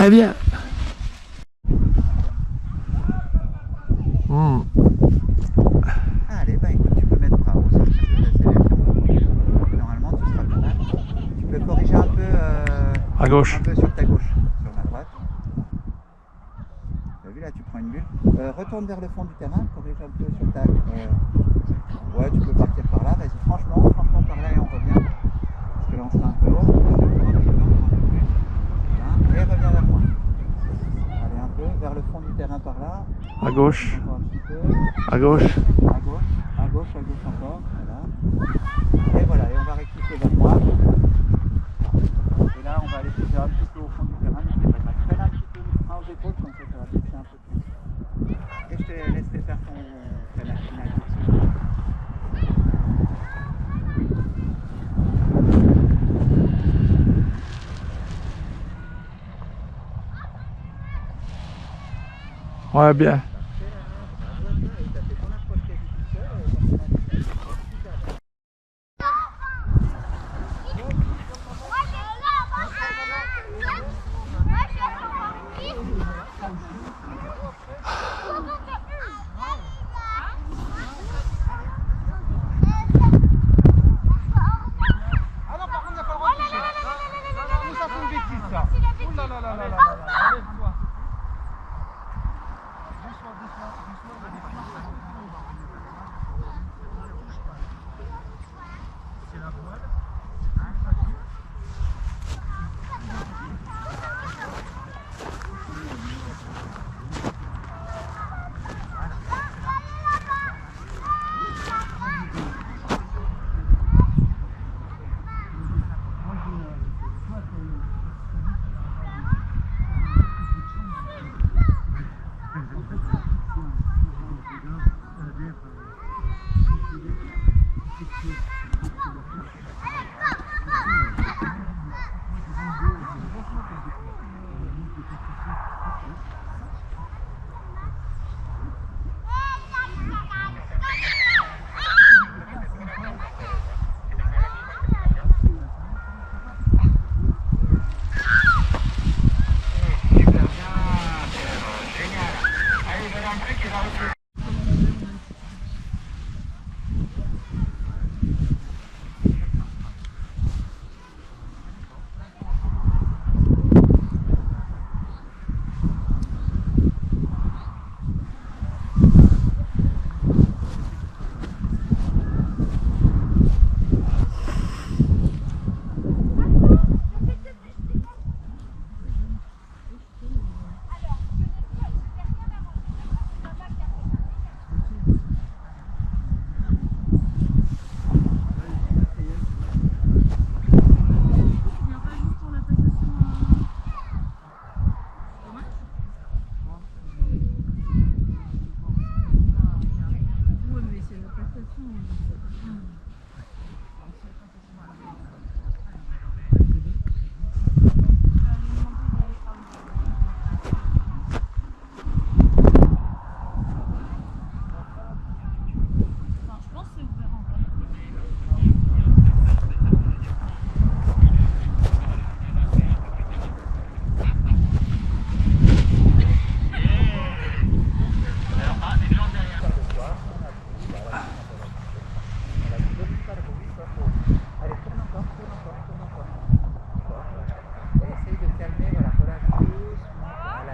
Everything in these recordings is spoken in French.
Très bien. Allez, bah écoute, tu peux mettre par haut, ça tu peux t'accélérer. Normalement, tu seras pas mal. Tu peux corriger un peu, À gauche. un peu sur ta gauche, sur ma droite. Tu as vu là, tu prends une bulle. Retourne vers le fond du terrain, corrige un peu sur ta... ouais, tu peux partir par là, vas-y, franchement par là et on revient. Parce que là, on sera un peu haut. Vas-y, encore un petit peu, encore un peu plus. Voilà, et reviens vers moi. Allez, un peu vers le fond du terrain par là. À gauche. Encore un petit peu. À gauche. À gauche, à gauche, à gauche encore. Voilà. Et voilà, et on va rectifier vers moi. Et là, on va aller poser un petit peu au fond du terrain. Freine un petit peu le frein aux épaules, comme ça, ça va baisser un peu plus. Et je te laisserai faire ton freinage final tout de suite. Ouais, bien.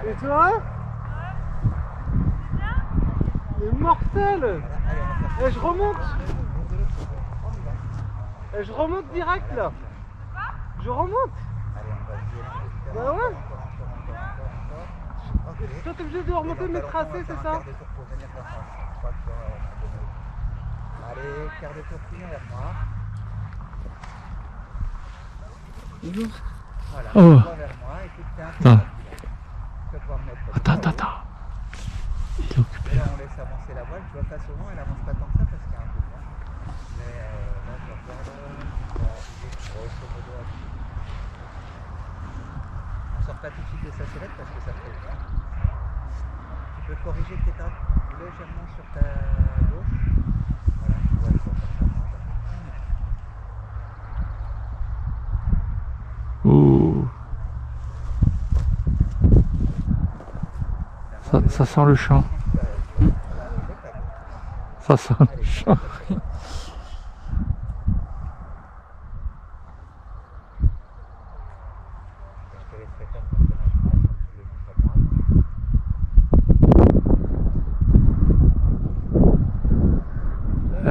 Et toi? C'est mortel! Et je remonte! Et je remonte direct là! Je remonte! Bah ouais! Toi t'es obligé de remonter mes tracés, c'est ça? Allez, quart de tour client vers moi. Bonjour. Voilà, Oh. vers moi, écoute, t'es un peu Attends. tu vas pouvoir mettre. Attends. Il est occupé Là, là. on laisse avancer la voile, tu vois, face au vent, elle avance pas tant que ça parce qu'il y a un peu de vent. Mais là, je regarde, on va arriver grosso modo à pied. On sort pas tout de suite de sa sellette parce que ça fait le vent. Tu peux corriger tes tapes légèrement sur ta gauche. Voilà, tu vois, il faut faire ça. Ouh. Ça sent le champ. Ça sent le champ.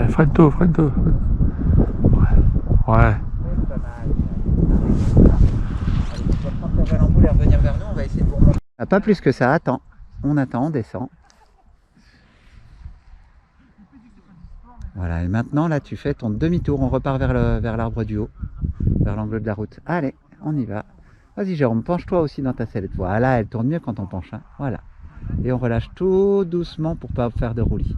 Freine-toi, freine-toi. Ouais. Pas plus que ça, attends. On attend, on descend. Voilà, et maintenant là tu fais ton demi-tour, on repart vers l'arbre du haut, vers l'angle de la route. Allez, on y va. Vas-y Jérôme, penche-toi aussi dans ta sellette. Voilà, elle tourne mieux quand on penche. Hein. Voilà. Et on relâche tout doucement pour pas faire de roulis.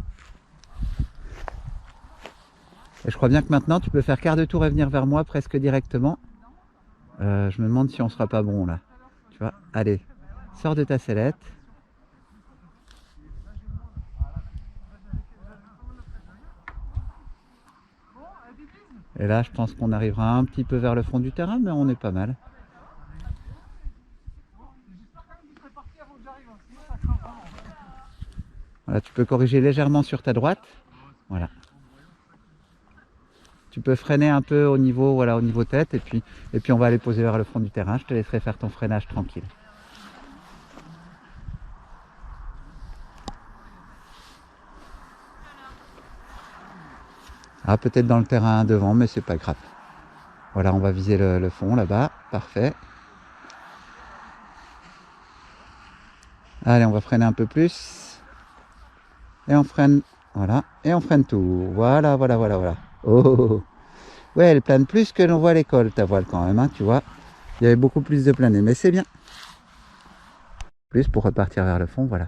Et je crois bien que maintenant tu peux faire quart de tour et venir vers moi presque directement. Je me demande si on sera pas bon là. Tu vois, allez, sors de ta sellette. Et là, je pense qu'on arrivera un petit peu vers le fond du terrain, mais on est pas mal. Voilà, tu peux corriger légèrement sur ta droite. Voilà. Tu peux freiner un peu au niveau, voilà, au niveau tête, et puis on va aller poser vers le fond du terrain. Je te laisserai faire ton freinage tranquille. Ah, peut-être dans le terrain devant, mais c'est pas grave. Voilà, on va viser le fond là-bas. Parfait. Allez, on va freiner un peu plus. Et on freine, voilà. Et on freine tout. Voilà, voilà, voilà, voilà. Oh, ouais, elle plane plus que l'on voit à l'école, ta voile quand même, hein, tu vois. Il y avait beaucoup plus de planées, mais c'est bien. Plus pour repartir vers le fond, voilà.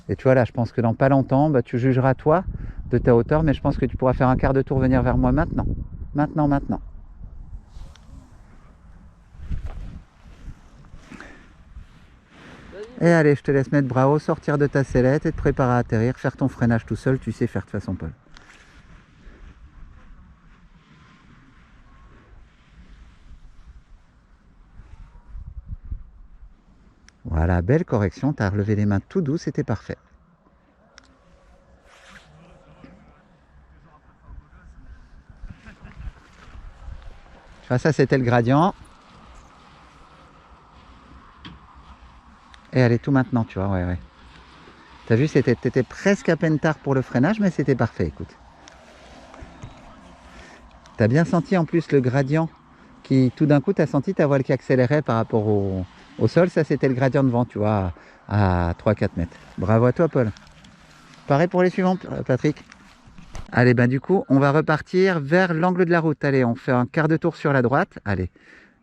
Et tu vois là, je pense que dans pas longtemps, bah, tu jugeras toi de ta hauteur, mais je pense que tu pourras faire un quart de tour, venir vers moi maintenant. Maintenant. Et allez, je te laisse mettre bras haut, sortir de ta sellette et te préparer à atterrir, faire ton freinage tout seul, tu sais faire de toute façon, Paul. Voilà, belle correction, tu as relevé les mains tout doux, c'était parfait. Enfin, ça c'était le gradient. Et allez, tout maintenant, tu vois, ouais. T'as vu, t'étais presque à peine tard pour le freinage, mais c'était parfait, écoute. T'as bien senti en plus le gradient qui, tout d'un coup, t'as senti ta voile qui accélérait par rapport au sol. Ça, c'était le gradient de vent, tu vois, à 3-4 mètres. Bravo à toi, Paul. Pareil pour les suivants, Patrick. Allez, ben du coup, on va repartir vers l'angle de la route. Allez, on fait un quart de tour sur la droite. Allez,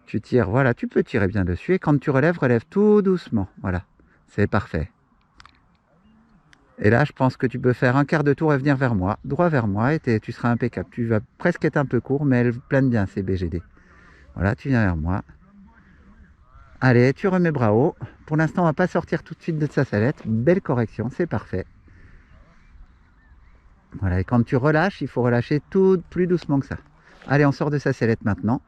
tu tires, voilà, tu peux tirer bien dessus. Et quand tu relèves, relève tout doucement. Voilà, c'est parfait. Et là, je pense que tu peux faire un quart de tour et venir vers moi, droit vers moi, et tu seras impeccable. Tu vas presque être un peu court, mais elle plane bien, ces BGD. Voilà, tu viens vers moi. Allez, tu remets bras haut. Pour l'instant, on ne va pas sortir tout de suite de sa sellette. Belle correction, c'est parfait. Voilà, et quand tu relâches, il faut relâcher tout plus doucement que ça. Allez, on sort de sa sellette maintenant.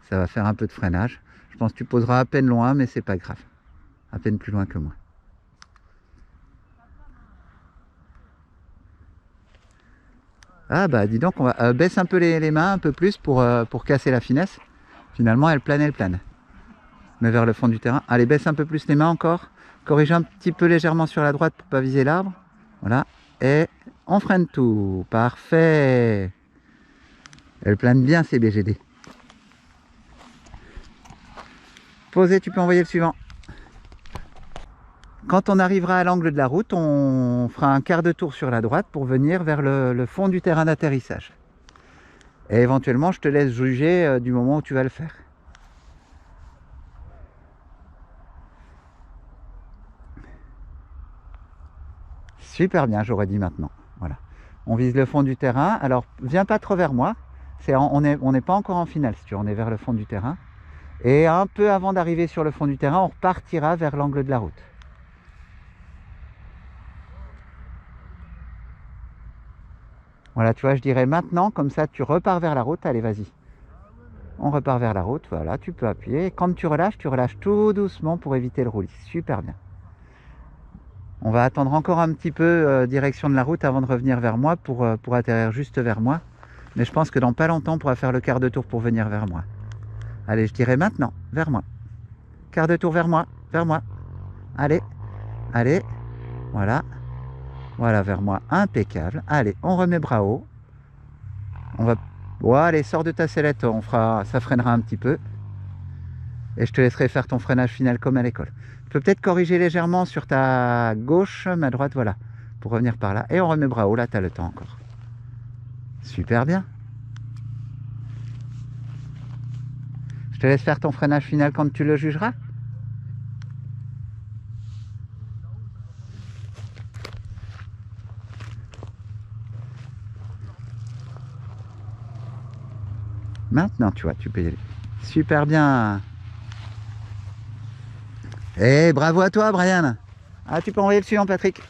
Ça va faire un peu de freinage. Je pense que tu poseras à peine loin, mais c'est pas grave. À peine plus loin que moi. Ah bah dis donc, on va baisse un peu les mains un peu plus pour casser la finesse. Finalement, elle plane. Mais vers le fond du terrain. Allez, baisse un peu plus les mains encore. Corrige un petit peu légèrement sur la droite pour pas viser l'arbre. Voilà. Et on freine tout. Parfait. Elle plane bien ces BGD. Posé, tu peux envoyer le suivant. Quand on arrivera à l'angle de la route, on fera un quart de tour sur la droite pour venir vers le fond du terrain d'atterrissage. Et éventuellement, je te laisse juger du moment où tu vas le faire. Super bien, j'aurais dit maintenant. Voilà. On vise le fond du terrain. Alors, viens pas trop vers moi. On n'est pas encore en finale, si tu veux. On est vers le fond du terrain. Et un peu avant d'arriver sur le fond du terrain, on repartira vers l'angle de la route. Voilà, tu vois, je dirais maintenant, comme ça, tu repars vers la route. Allez, vas-y. On repart vers la route, voilà, tu peux appuyer. Et quand tu relâches tout doucement pour éviter le roulis. Super bien. On va attendre encore un petit peu direction de la route avant de revenir vers moi pour atterrir juste vers moi. Mais je pense que dans pas longtemps, on pourra faire le quart de tour pour venir vers moi. Allez, je dirais maintenant, vers moi. Quart de tour vers moi, vers moi. Allez, allez, voilà. Voilà, vers moi, impeccable. Allez, on remet bras haut. On va... Bon, allez, sors de ta sellette, ça freinera un petit peu. Et je te laisserai faire ton freinage final comme à l'école. Tu peux peut-être corriger légèrement sur ta gauche, ma droite, voilà. Pour revenir par là. Et on remet bras haut, là, tu as le temps encore. Super bien. Je te laisse faire ton freinage final quand tu le jugeras. Maintenant, tu vois, tu peux y aller. Super bien. Et bravo à toi, Brian. Ah, tu peux envoyer le suivant, Patrick.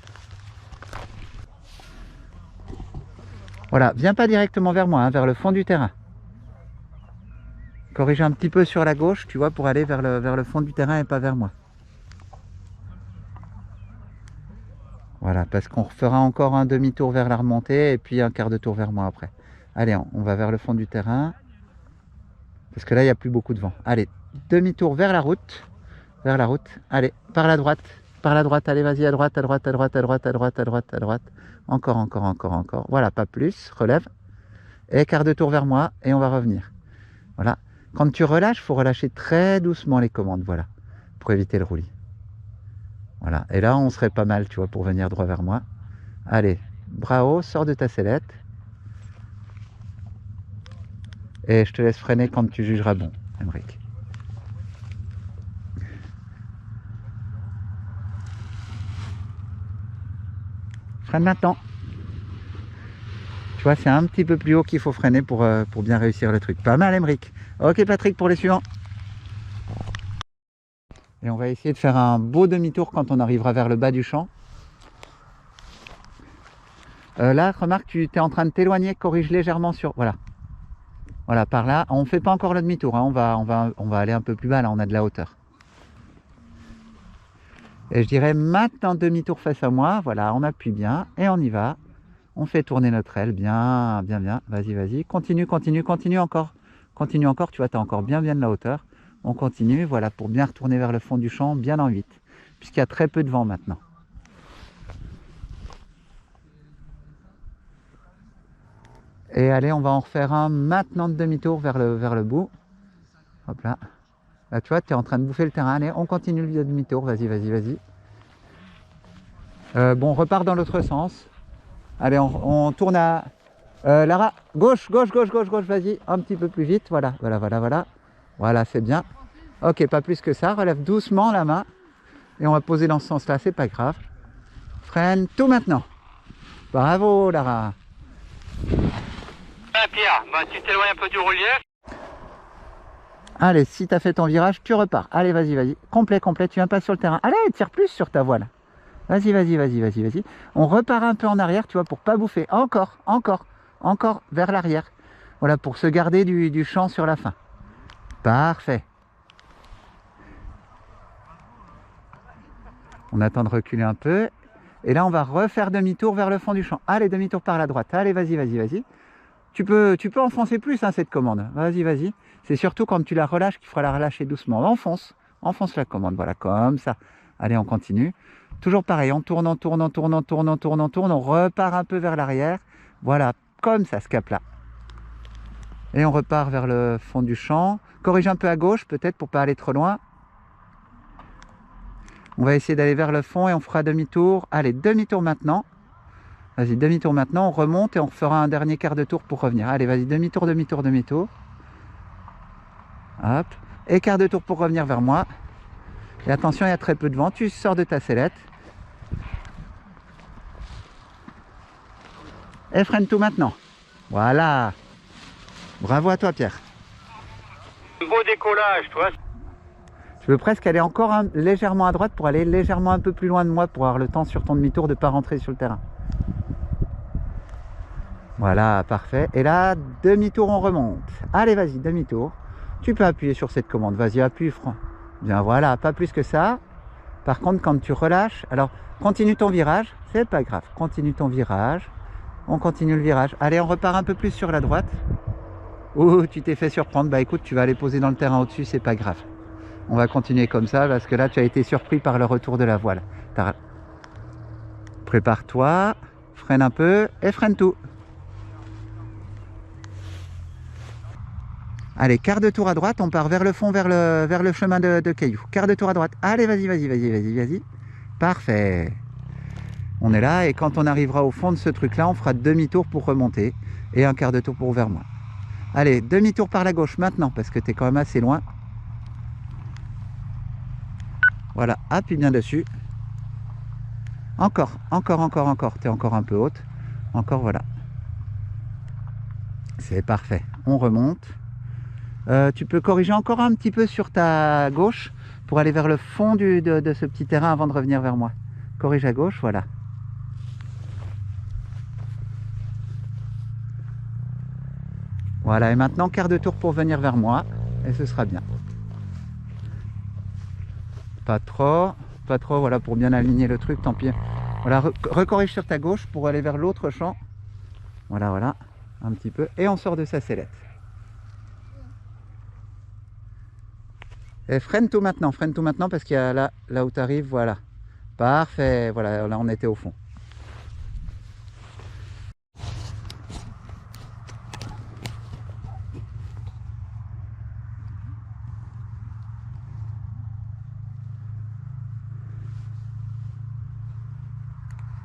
Voilà, viens pas directement vers moi, hein, vers le fond du terrain. Corrige un petit peu sur la gauche, tu vois, pour aller vers le fond du terrain et pas vers moi. Voilà, parce qu'on fera encore un demi-tour vers la remontée et puis un quart de tour vers moi après. Allez, on va vers le fond du terrain. Parce que là, il n'y a plus beaucoup de vent. Allez, demi-tour vers la route. Vers la route. Allez, par la droite. Par la droite. Allez, vas-y, à droite, à droite, à droite, à droite, à droite, à droite, à droite. Encore, encore, encore, encore. Voilà, pas plus. Relève. Et quart de tour vers moi. Et on va revenir. Voilà. Quand tu relâches, il faut relâcher très doucement les commandes. Voilà. Pour éviter le roulis. Voilà. Et là, on serait pas mal, tu vois, pour venir droit vers moi. Allez, bras haut, sors de ta sellette. Et je te laisse freiner quand tu jugeras bon, Emeric. Freine maintenant. Tu vois, c'est un petit peu plus haut qu'il faut freiner pour bien réussir le truc. Pas mal, Emeric. Ok, Patrick, pour les suivants. Et on va essayer de faire un beau demi-tour quand on arrivera vers le bas du champ. Là, remarque, tu es en train de t'éloigner, corrige légèrement sur... Voilà. Voilà, par là. On ne fait pas encore le demi-tour, hein. On va aller un peu plus bas, là, on a de la hauteur. Et je dirais maintenant demi-tour face à moi. Voilà, on appuie bien et on y va. On fait tourner notre aile, bien, bien, bien. Vas-y, vas-y. Continue, continue, continue encore. Continue encore, tu vois, tu as encore bien, bien de la hauteur. On continue, voilà, pour bien retourner vers le fond du champ, bien en 8. Puisqu'il y a très peu de vent maintenant. Et allez, on va en refaire un maintenant de demi-tour vers le bout. Hop là. Là, tu vois, tu es en train de bouffer le terrain. Allez, on continue le demi-tour. Vas-y, vas-y, vas-y. Bon, on repart dans l'autre sens. Allez, on tourne à... Lara, gauche, gauche, gauche, gauche, gauche, vas-y. Un petit peu plus vite. Voilà, voilà, voilà, voilà. Voilà, c'est bien. Ok, pas plus que ça. Relève doucement la main. Et on va poser dans ce sens-là, c'est pas grave. Freine tout maintenant. Bravo, Lara. Pierre, bah, tu t'éloignes un peu du relief. Allez, si tu as fait ton virage, tu repars. Allez, vas-y, vas-y. Complet, complet, tu viens pas sur le terrain. Allez, tire plus sur ta voile. Vas-y, vas-y, vas-y, vas-y, vas-y. On repart un peu en arrière, tu vois, pour pas bouffer. Encore, encore, encore vers l'arrière. Voilà, pour se garder du champ sur la fin. Parfait. On attend de reculer un peu. Et là, on va refaire demi-tour vers le fond du champ. Allez, demi-tour par la droite. Allez, vas-y, vas-y, vas-y. Tu peux enfoncer plus, hein, cette commande. Vas-y, vas-y. C'est surtout quand tu la relâches qu'il faudra la relâcher doucement. Enfonce la commande. Voilà, comme ça. Allez, on continue. Toujours pareil, on tourne, on tourne, on tourne, on tourne, on tourne, on tourne. On repart un peu vers l'arrière. Voilà, comme ça, ce cap-là. Et on repart vers le fond du champ. Corrige un peu à gauche, peut-être, pour pas aller trop loin. On va essayer d'aller vers le fond et on fera demi-tour. Allez, demi-tour maintenant. Vas-y, demi-tour maintenant. On remonte et on fera un dernier quart de tour pour revenir. Allez, vas-y, demi-tour, demi-tour, demi-tour. Hop. Et quart de tour pour revenir vers moi. Et attention, il y a très peu de vent. Tu sors de ta sellette. Et freine tout maintenant. Voilà. Bravo à toi, Pierre. Beau décollage, toi. Je veux presque aller encore légèrement à droite pour aller légèrement un peu plus loin de moi pour avoir le temps sur ton demi-tour de ne pas rentrer sur le terrain. Voilà, parfait. Et là, demi-tour, on remonte. Allez, vas-y, demi-tour. Tu peux appuyer sur cette commande. Vas-y, appuie, Franck. Bien, voilà, pas plus que ça. Par contre, quand tu relâches, alors continue ton virage, c'est pas grave. Continue ton virage. On continue le virage. Allez, on repart un peu plus sur la droite. Ouh, tu t'es fait surprendre. Bah écoute, tu vas aller poser dans le terrain au-dessus, c'est pas grave. On va continuer comme ça parce que là, tu as été surpris par le retour de la voile. Prépare-toi, freine un peu et freine tout. Allez, quart de tour à droite, on part vers le fond, vers le chemin de cailloux. Quart de tour à droite. Allez, vas-y. Parfait. On est là et quand on arrivera au fond de ce truc-là, on fera demi-tour pour remonter et un quart de tour pour vers moi. Allez, demi-tour par la gauche maintenant parce que tu es quand même assez loin. Voilà, appuie bien dessus. Encore. Tu es encore un peu haute. Encore, voilà. C'est parfait. On remonte. Tu peux corriger encore un petit peu sur ta gauche pour aller vers le fond de ce petit terrain avant de revenir vers moi. Corrige à gauche, voilà. Voilà, et maintenant quart de tour pour venir vers moi et ce sera bien. Pas trop, voilà, pour bien aligner le truc, tant pis. Voilà, recorrige sur ta gauche pour aller vers l'autre champ. Voilà, un petit peu. Et on sort de sa sellette. Et freine tout maintenant parce qu'il y a là où tu arrives, voilà. Parfait, voilà, là on était au fond.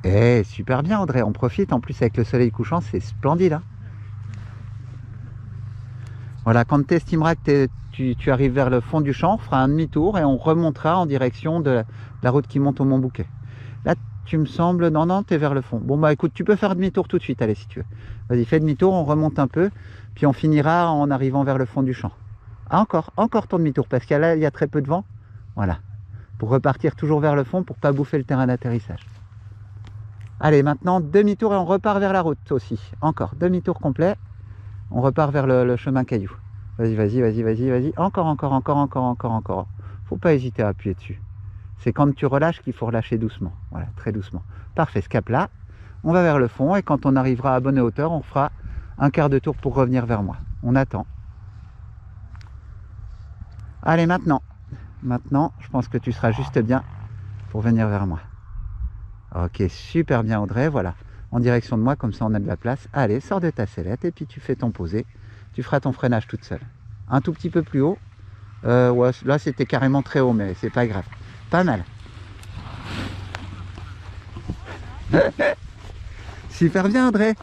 Eh, super bien Audrey, on profite en plus avec le soleil couchant, c'est splendide. Hein, voilà, quand tu estimeras que tu arrives vers le fond du champ, on fera un demi-tour et on remontera en direction de la route qui monte au Mont Bouquet. Là, tu me sembles... Non, tu es vers le fond. Bon, bah écoute, tu peux faire demi-tour tout de suite, allez, si tu veux. Vas-y, fais demi-tour, on remonte un peu, puis on finira en arrivant vers le fond du champ. Ah, encore ton demi-tour, parce que là, il y a très peu de vent. Voilà, pour repartir toujours vers le fond, pour pas bouffer le terrain d'atterrissage. Allez, maintenant, demi-tour et on repart vers la route aussi. Encore, demi-tour complet. On repart vers le chemin caillou. Vas-y. Encore. Faut pas hésiter à appuyer dessus. C'est quand tu relâches qu'il faut relâcher doucement. Voilà, très doucement. Parfait, ce cap-là. On va vers le fond et quand on arrivera à bonne hauteur, on fera un quart de tour pour revenir vers moi. On attend. Allez, maintenant, je pense que tu seras juste bien pour venir vers moi. Ok, super bien Audrey, voilà. En direction de moi, comme ça on a de la place. Allez, sors de ta sellette et puis tu fais ton posé. Tu feras ton freinage toute seule. Un tout petit peu plus haut. Ouais, là c'était carrément très haut, mais c'est pas grave. Pas mal. Super bien Audrey.